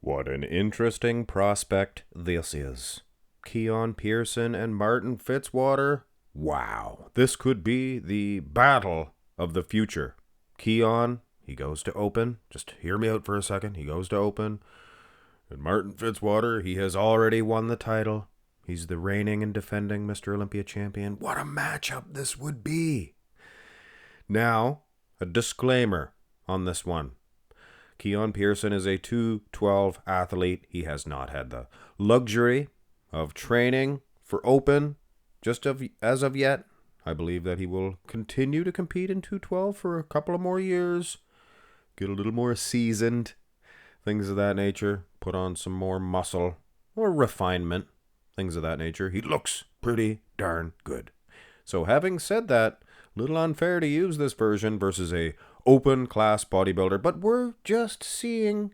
What an interesting prospect this is. Keone Pearson and Martin Fitzwater. Wow, this could be the battle of the future. Keone, he goes to open. Just hear me out for a second. He goes to open. And Martin Fitzwater, he has already won the title. He's the reigning and defending Mr. Olympia champion. What a matchup this would be. Now, a disclaimer on this one. Keone Pearson is a 212 athlete. He has not had the luxury of training for open as of yet. I believe that he will continue to compete in 212 for a couple of more years. Get a little more seasoned. Things of that nature. Put on some more muscle or refinement. Things of that nature. He looks pretty darn good. So having said that, a little unfair to use this version versus a open class bodybuilder, but we're just seeing,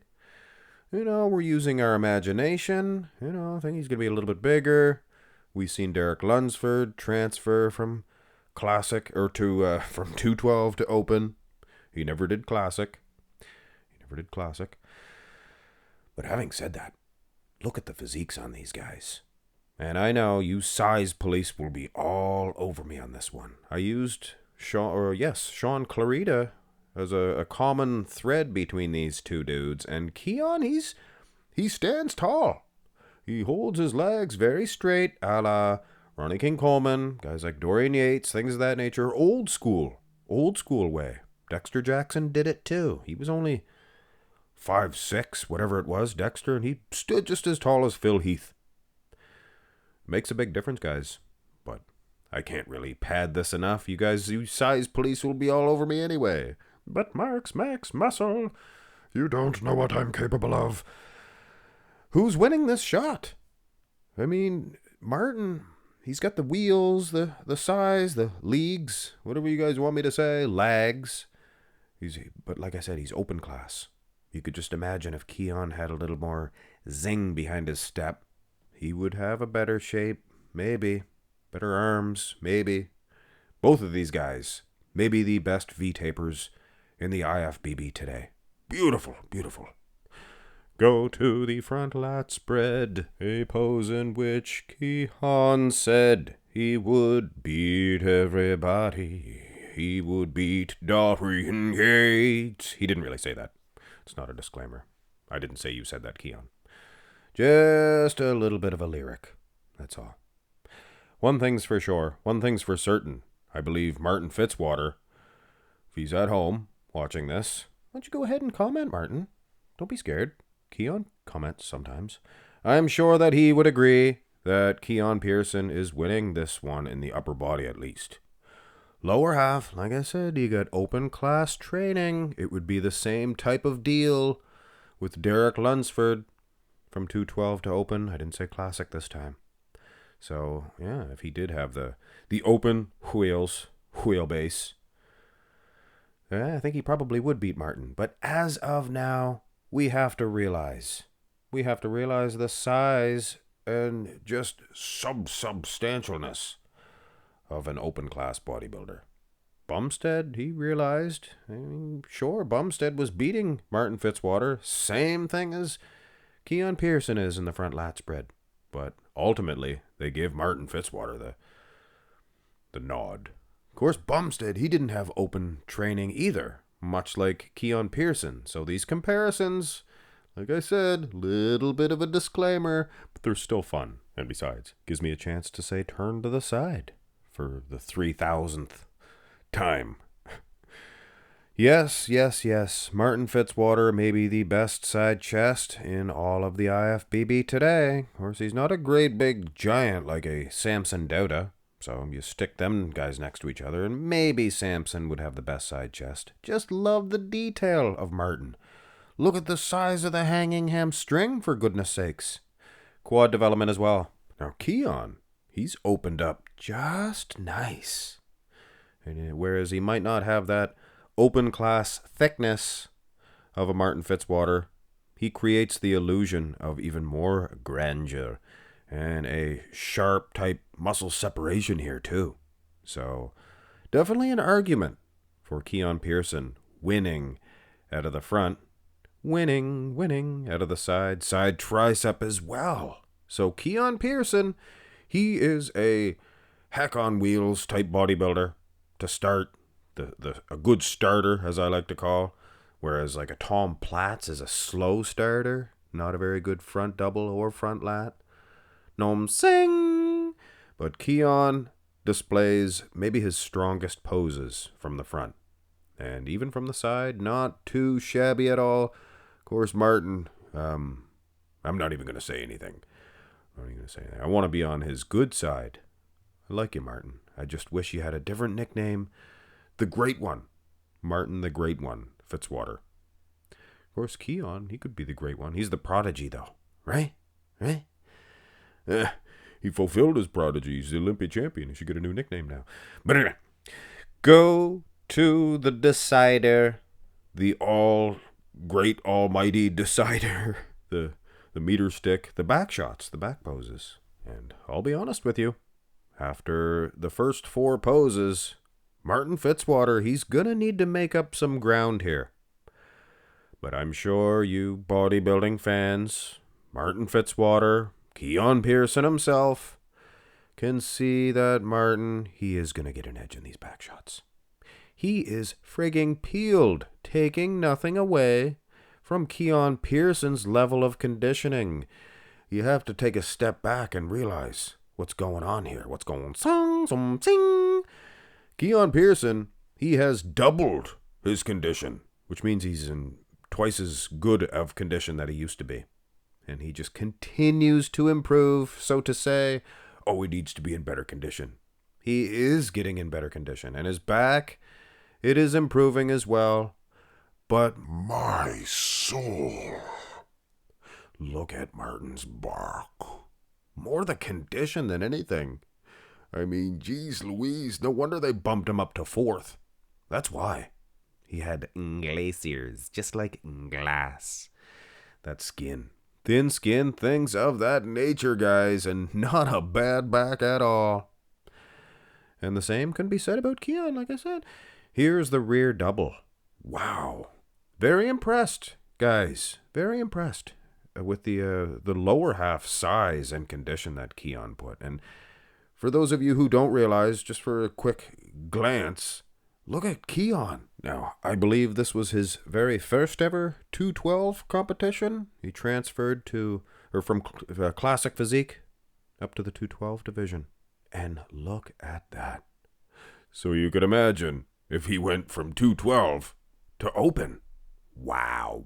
we're using our imagination. I think he's going to be a little bit bigger. We've seen Derek Lunsford transfer from classic or to from 212 to open. He never did classic. But having said that, look at the physiques on these guys. And I know you size police will be all over me on this one. I used Sean Clarita as a common thread between these two dudes. And Keone, he stands tall. He holds his legs very straight, a la Ronnie King Coleman, guys like Dorian Yates, things of that nature. Old school way. Dexter Jackson did it too. He was only 5'6", whatever it was, Dexter, and he stood just as tall as Phil Heath. Makes a big difference, guys. But I can't really pad this enough. You guys, you size police will be all over me anyway. But Mark's Max Muscle, you don't know what I'm capable of. Who's winning this shot? I mean, Martin, he's got the wheels, the size, the legs, whatever you guys want me to say, lags. But like I said, he's open class. You could just imagine if Keone had a little more zing behind his step. He would have a better shape, maybe. Better arms, maybe. Both of these guys, maybe the best V-tapers in the IFBB today. Beautiful, beautiful. Go to the front lat spread, a pose in which Keone said he would beat everybody. He would beat Dorian Yates. He didn't really say that. It's not a disclaimer. I didn't say you said that, Keone. Just a little bit of a lyric. That's all. One thing's for sure. One thing's for certain. I believe Martin Fitzwater, if he's at home watching this, why don't you go ahead and comment, Martin? Don't be scared. Keone comments sometimes. I'm sure that he would agree that Keone Pearson is winning this one in the upper body at least. Lower half, like I said, you got open class training. It would be the same type of deal with Derek Lunsford. From 212 to open. I didn't say classic this time. So, yeah, if he did have the open wheelbase, I think he probably would beat Martin. But as of now, we have to realize the size and just substantialness of an open class bodybuilder. Bumstead, he realized, sure, Bumstead was beating Martin Fitzwater. Same thing as Keone Pearson is in the front lat spread. But ultimately, they give Martin Fitzwater the nod. Of course, Bumstead, he didn't have open training either, much like Keone Pearson. So these comparisons, like I said, little bit of a disclaimer, but they're still fun. And besides, gives me a chance to say turn to the side for the 3,000th time. Yes. Martin Fitzwater may be the best side chest in all of the IFBB today. Of course, he's not a great big giant like a Samson Dauda. So you stick them guys next to each other, and maybe Samson would have the best side chest. Just love the detail of Martin. Look at the size of the hanging hamstring, for goodness sakes. Quad development as well. Now, Keone, he's opened up just nice. And whereas he might not have that open class thickness of a Martin Fitzwater, he creates the illusion of even more grandeur and a sharp type muscle separation here too. So definitely an argument for Keone Pearson winning out of the front winning out of the side tricep as well. So Keone Pearson, he is a heck on wheels type bodybuilder to start, a good starter, as I like to call, whereas like a Tom Platz is a slow starter, not a very good front double or front lat. Nom sing! But Keone displays maybe his strongest poses from the front. And even from the side, not too shabby at all. Of course, Martin, I'm not even going to say anything. I want to be on his good side. I like you, Martin. I just wish you had a different nickname. The Great One. Martin the Great One, Fitzwater. Of course, Keone, he could be the Great One. He's the prodigy, though. Right? He fulfilled his prodigy. He's the Olympia champion. He should get a new nickname now. But anyway, go to the decider, the all-great, almighty decider, the meter stick, the back shots, the back poses. And I'll be honest with you, after the first 4 poses, Martin Fitzwater, he's gonna need to make up some ground here. But I'm sure you bodybuilding fans, Martin Fitzwater, Keone Pearson himself, can see that Martin, he is gonna get an edge in these back shots. He is frigging peeled, taking nothing away from Keone Pearson's level of conditioning. You have to take a step back and realize what's going on here. What's going on? Keone Pearson, he has doubled his condition, which means he's in twice as good of condition that he used to be. And he just continues to improve, so to say, he needs to be in better condition. He is getting in better condition, and his back, it is improving as well. But my soul, look at Martin's back. More the condition than anything. I mean, geez Louise, no wonder they bumped him up to 4th. That's why. He had glaciers, just like glass. That skin. Thin skin, things of that nature, guys, and not a bad back at all. And the same can be said about Keone, like I said. Here's the rear double. Wow. Very impressed, guys. Very impressed with the lower half size and condition that Keone put. And for those of you who don't realize, just for a quick glance, look at Keone. Now, I believe this was his very first ever 212 competition. He transferred from Classic Physique up to the 212 division. And look at that. So you could imagine if he went from 212 to open. Wow.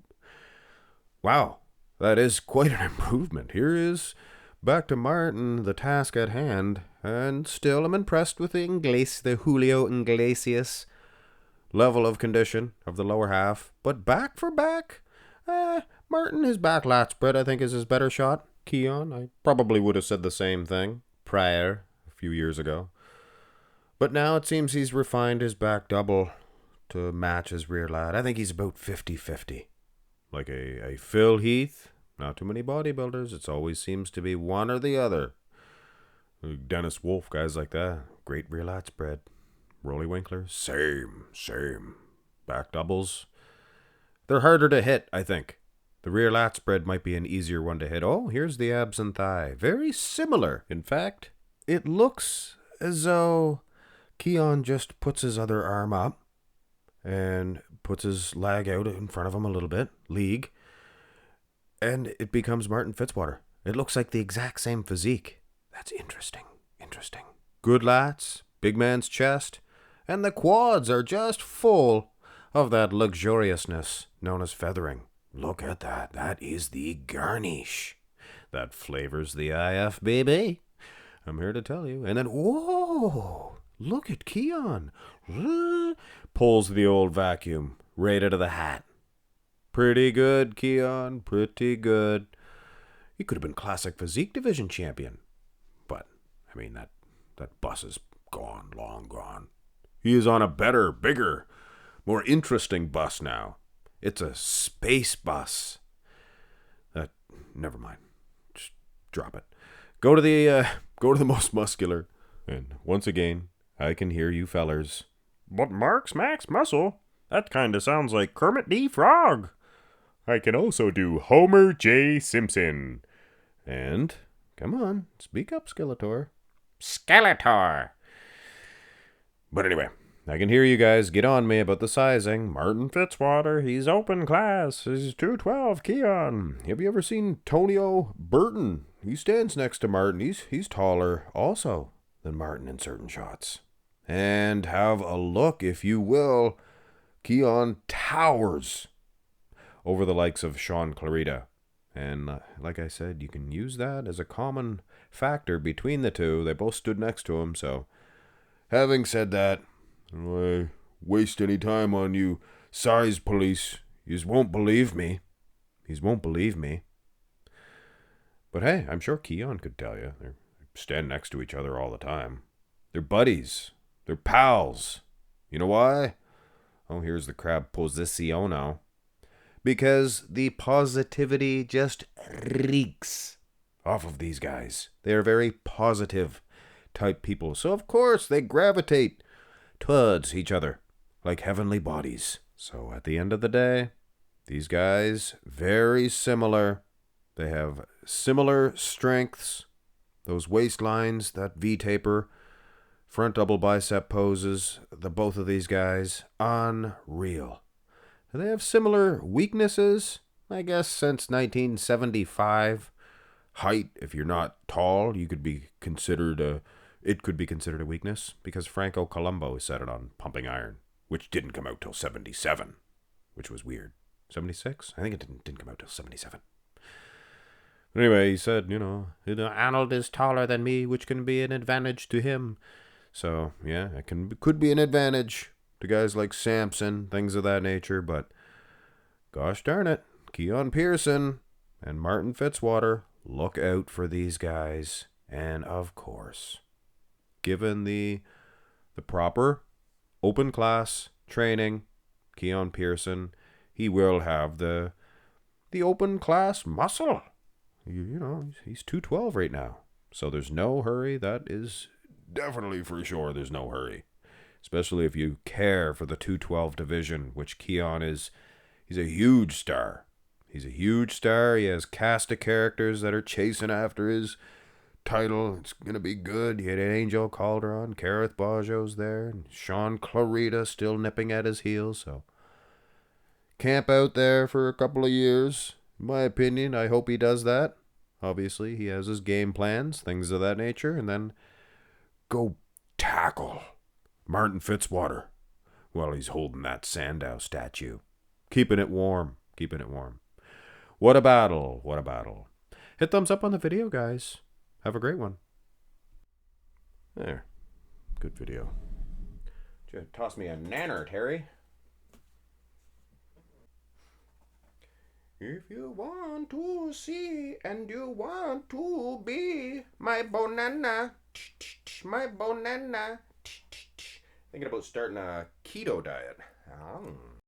That is quite an improvement. Here is back to Martin, the task at hand. And still I'm impressed with the Julio Iglesias level of condition of the lower half. But back for back, Martin, his back lat spread, I think, is his better shot. Keone, I probably would have said the same thing prior, a few years ago. But now it seems he's refined his back double to match his rear lat. I think he's about 50-50. Like a Phil Heath, not too many bodybuilders. It always seems to be one or the other. Dennis Wolf, guys like that. Great rear lat spread. Rolly Winkler, same. Back doubles, they're harder to hit, I think. The rear lat spread might be an easier one to hit. Oh, here's the abs and thigh. Very similar. In fact, it looks as though Keone just puts his other arm up and puts his leg out in front of him a little bit, and it becomes Martin Fitzwater. It looks like the exact same physique. That's interesting. Good lats, big man's chest, and the quads are just full of that luxuriousness known as feathering. Look at that. That is the garnish that flavors the IFBB. I'm here to tell you. And then, whoa, look at Keone. Pulls the old vacuum right out of the hat. Pretty good, Keone. Pretty good. He could have been Classic Physique Division champion. But, I mean, that bus is gone, long gone. He is on a better, bigger, more interesting bus now. It's a space bus. Never mind. Just drop it. Go to the most muscular. And once again, I can hear you fellers. But Mark's Max Muscle? That kinda sounds like Kermit D. Frog. I can also do Homer J. Simpson. And, come on, speak up, Skeletor. Skeletor! But anyway, I can hear you guys get on me about the sizing. Martin Fitzwater, he's open class. He's 212, Keone. Have you ever seen Tonio Burton? He stands next to Martin. He's taller also than Martin in certain shots. And have a look, if you will. Keone towers over the likes of Sean Clarita. And like I said, you can use that as a common factor between the two. They both stood next to him, so having said that, I waste any time on you size police. Yous won't believe me. Yous won't believe me. But hey, I'm sure Keone could tell you. They stand next to each other all the time. They're buddies. They're pals. You know why? Oh, here's the crab posiciono. Because the positivity just reeks off of these guys. They're very positive type people. So, of course, they gravitate towards each other like heavenly bodies. So, at the end of the day, these guys, very similar. They have similar strengths. Those waistlines, that V-taper, front double bicep poses, both of these guys, unreal. They have similar weaknesses, I guess, since 1975. Height, if you're not tall, it could be considered a weakness, because Franco Columbo said it on Pumping Iron, which didn't come out till 77, which was weird. 76? I think it didn't come out till 77. Anyway, he said, Arnold is taller than me, which can be an advantage to him. So, yeah, it could be an advantage to guys like Samson, things of that nature, but gosh darn it, Keone Pearson and Martin Fitzwater, look out for these guys. And of course, given the proper open class training, Keone Pearson, he will have the open class muscle. He's 212 right now. So there's no hurry. That is definitely for sure. There's no hurry. Especially if you care for the 212 division, which Keone is. He's a huge star. He's a huge star. He has cast of characters that are chasing after his title. It's going to be good. You had Angel Calderon, Kareth Bajo's there, and Sean Clarita still nipping at his heels. So camp out there for a couple of years. In my opinion, I hope he does that. Obviously, he has his game plans, things of that nature, and then go tackle Martin Fitzwater while he's holding that Sandow statue. Keeping it warm. Keeping it warm. What a battle. What a battle. Hit thumbs up on the video, guys. Have a great one. There. Good video. Just toss me a nanner, Terry. If you want to see and you want to be my banana, my banana. Thinking about starting a keto diet.